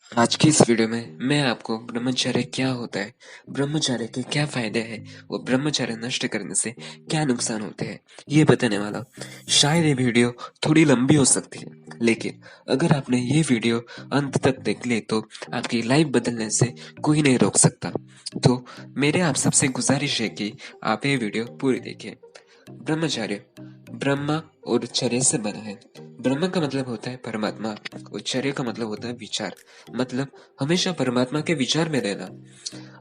आज की इस वीडियो में मैं आपको ब्रह्मचर्य क्या होता है, ब्रह्मचर्य के क्या फायदे हैं और ब्रह्मचर्य नष्ट करने से क्या नुकसान होते हैं, ये बताने वाला हूं। शायद ये वीडियो थोड़ी लंबी हो सकती है, लेकिन अगर आपने ये वीडियो अंत तक देख ली तो आपकी लाइफ बदलने से कोई नहीं रोक सकता। तो मेरे आप सबसे गुजारिश है कि आप ये वीडियो पूरी देखें। ब्रह्मचर्य ब्रह्मा और चर्य से बना है। ब्रह्म का मतलब होता है परमात्मा और चर्य का मतलब होता है विचार, मतलब हमेशा परमात्मा के विचार में रहना।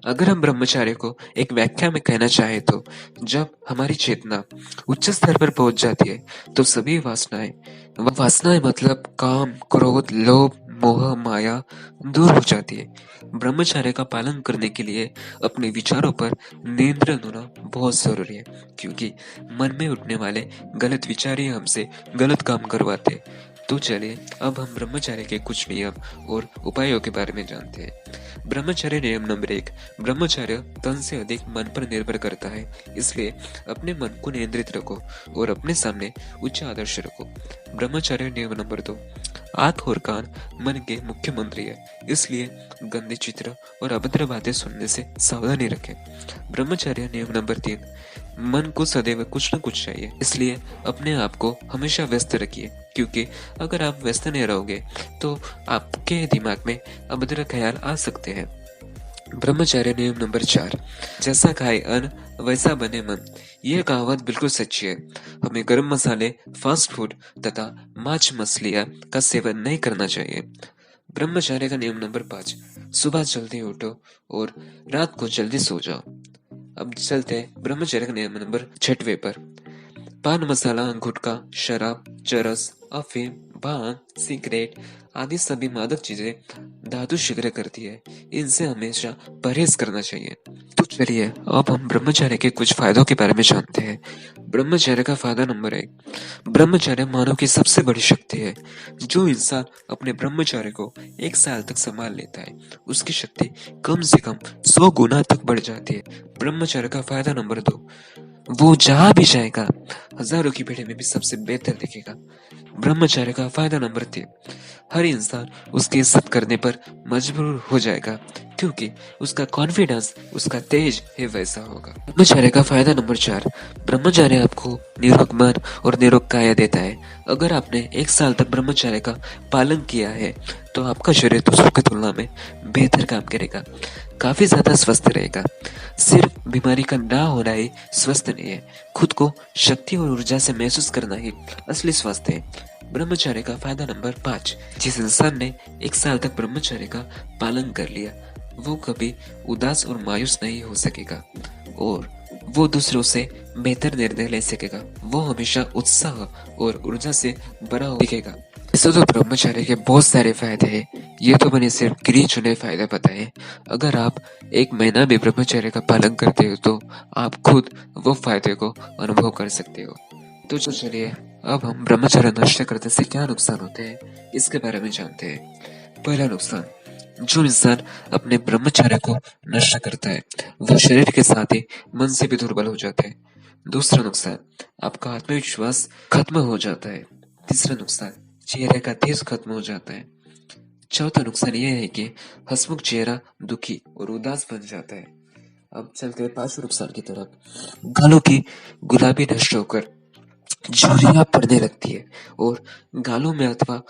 अगर हम ब्रह्मचार्य को एक व्याख्या में कहना चाहे तो जब हमारी चेतना उच्च स्तर पर पहुंच जाती है तो सभी वासनाएं मतलब काम, क्रोध, लोभ, मोह, माया दूर हो जाती है। ब्रह्मचर्य का पालन करने के लिए अपने विचारों पर नियंत्रण होना बहुत जरूरी है, क्योंकि मन में उठने वाले गलत विचार ही हमसे गलत काम करवाते हैं। तो चलिए अब हम ब्रह्मचर्य के कुछ नियम और उपायों के बारे में जानते हैं। ब्रह्मचर्य नियम नंबर 1। ब्रह्मचर्य तन से अधिक मन पर निर्भर करता है, इसलिए अपने मन को नियंत्रित रखो और अपने सामने उच्च आदर्श रखो। ब्रह्मचर्य नियम नंबर 2। आंख और कान मन के मुख्य मंत्री है, इसलिए गंदे चित्र और अभद्र बातें सुनने से सावधानी रखें। ब्रह्मचर्य नियम नंबर 3। मन को सदैव कुछ न कुछ चाहिए, इसलिए अपने आप को हमेशा व्यस्त रखिए, क्योंकि अगर आप व्यस्त नहीं रहोगे तो आपके दिमाग में अभद्र ख्याल आ सकते हैं। ब्रह्मचर्य नियम नंबर 4। जैसा खाए अन्न वैसा बने मन, यह कहावत बिल्कुल सच्ची है। हमें गरम मसाले, फास्ट फूड तथा मांस मछलियां का सेवन नहीं करना चाहिए। ब्रह्मचर्य का नियम नंबर 5। सुबह जल्दी उठो और रात को जल्दी सो जाओ। अब चलते हैं ब्रह्मचर्य का नियम नंबर 6वें पर। पान मसाला, गुटखा, शराब, चरस, अफीम, भांग, सिगरेट आदि सभी मादक चीजें धातु शीघ्र करती है, इनसे हमेशा परहेज करना चाहिए। तो चलिए अब हम ब्रह्मचर्य के कुछ फायदों के बारे में जानते हैं। ब्रह्मचर्य का फायदा नंबर 1। ब्रह्मचर्य मानव की सबसे बड़ी शक्ति है। जो इंसान अपने ब्रह्मचर्य को 1 साल तक संभाल लेता है, उसकी शक्ति कम से कम 100 गुना तक बढ़ जाती है। ब्रह्मचर्य का फायदा नंबर 2। वो जहां भी जाएगा हजारों की भीड़ में भी सबसे बेहतर दिखेगा। ब्रह्मचर्य का फायदा नंबर 3। हर इंसान उसकी इज्जत करने पर मजबूर हो जाएगा, क्योंकि उसका कॉन्फिडेंस, उसका तेज है वैसा होगा। ब्रह्मचर्य का फायदा नंबर 4। ब्रह्मचर्य आपको निरोग मन और निरोग काया देता है। अगर आपने 1 साल तक ब्रह्मचर्य का पालन किया है तो आपका शरीर दूसरों की तुलना में बेहतर काम करेगा, काफी ज्यादा स्वस्थ रहेगा। सिर्फ बीमारी का ना होना ही स्वस्थ नहीं है, खुद को शक्ति और ऊर्जा से महसूस करना ही असली स्वास्थ्य है। ब्रह्मचर्य का फायदा नंबर 5। जिस इंसान ने 1 साल तक ब्रह्मचर्य का पालन कर लिया, वो कभी उदास और मायूस नहीं हो सकेगा और वो दूसरों से बेहतर निर्णय ले सकेगा। वो हमेशा उत्साह और ऊर्जा से भरा हुआ दिखेगा। ऐसे तो ब्रह्मचर्य के बहुत सारे फायदे हैं, ये तो मैंने सिर्फ गिने चुने फायदे बताए। अगर आप 1 महीना भी ब्रह्मचर्य का पालन करते हो तो आप खुद वो फायदे को अनुभव कर सकते हो। तो चलिए अब हम ब्रह्मचर्य नष्ट करने से क्या नुकसान होते हैं इसके बारे में जानते हैं। पहला नुकसान, जो इंसान अपने ब्रह्मचर्य को नष्ट करता है वो शरीर के साथ ही मन से भी दुर्बल हो जाता है। दूसरा नुकसान, आपका आत्मविश्वास खत्म हो जाता है। तीसरा नुकसान, चेहरे का तेज खत्म हो जाता है। चौथा नुकसान यह है कि हंसमुख चेहरा दुखी और उदास बन जाता है। अब चलते हैं पांचवें नुकसान की तरफ। गालों की गुलाबी नष्ट होकर झुर्रियां पड़ने लगती है और गालों में अथवा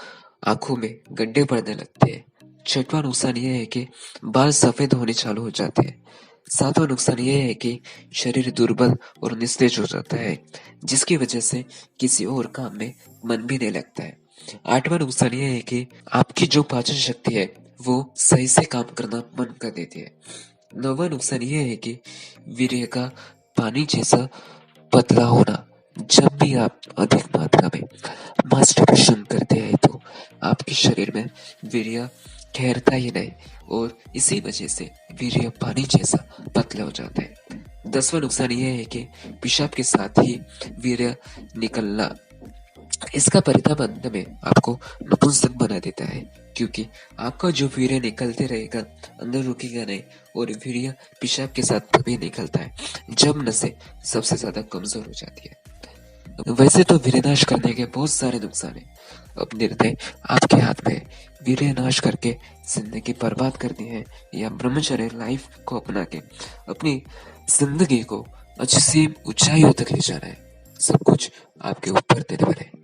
आंखों में गड्ढे पड़ने लगते हैं। छठवां नुकसान यह है कि बाल सफेद होने चालू हो जाते हैं। सातवां नुकसान यह है कि शरीर दुर्बल और निस्तेज हो जाता है, जिसकी वजह से किसी और काम में मन भी नहीं लगता है। आठवां नुकसान यह है कि आपकी जो पाचन शक्ति है वो सही से काम करना बंद कर देती है। नौवां नुकसान यह है कि वीर्य का पानी जैसा पतला होना। जब भी आप अधिक मात्रा में मास्टरबेशन करते हैं तो आपके शरीर में वीर्य ठहरता ही नहीं और इसी वजह से वीर्य पानी जैसा पतला हो जाता है। 10वां नुकसान यह है कि पेशाब के साथ ही वीर्य निकलना, इसका परिणाम अंत में आपको नपुंसक बना देता है, क्योंकि आपका जो वीर्य निकलते रहेगा अंदर रुकेगा नहीं और वीर्य पेशाब के साथ तभी निकलता है जब नसें सबसे ज्यादा कमजोर हो जाती है। वैसे तो वीर्यनाश करने के बहुत सारे नुकसान है। अब निर्णय आपके हाथ में है। वीर्यनाश करके जिंदगी बर्बाद करनी है या ब्रह्मचर्य लाइफ को अपना के अपनी जिंदगी को अच्छी सी ऊंचाइयों तक ले जाना है। सब कुछ आपके ऊपर निर्भर है।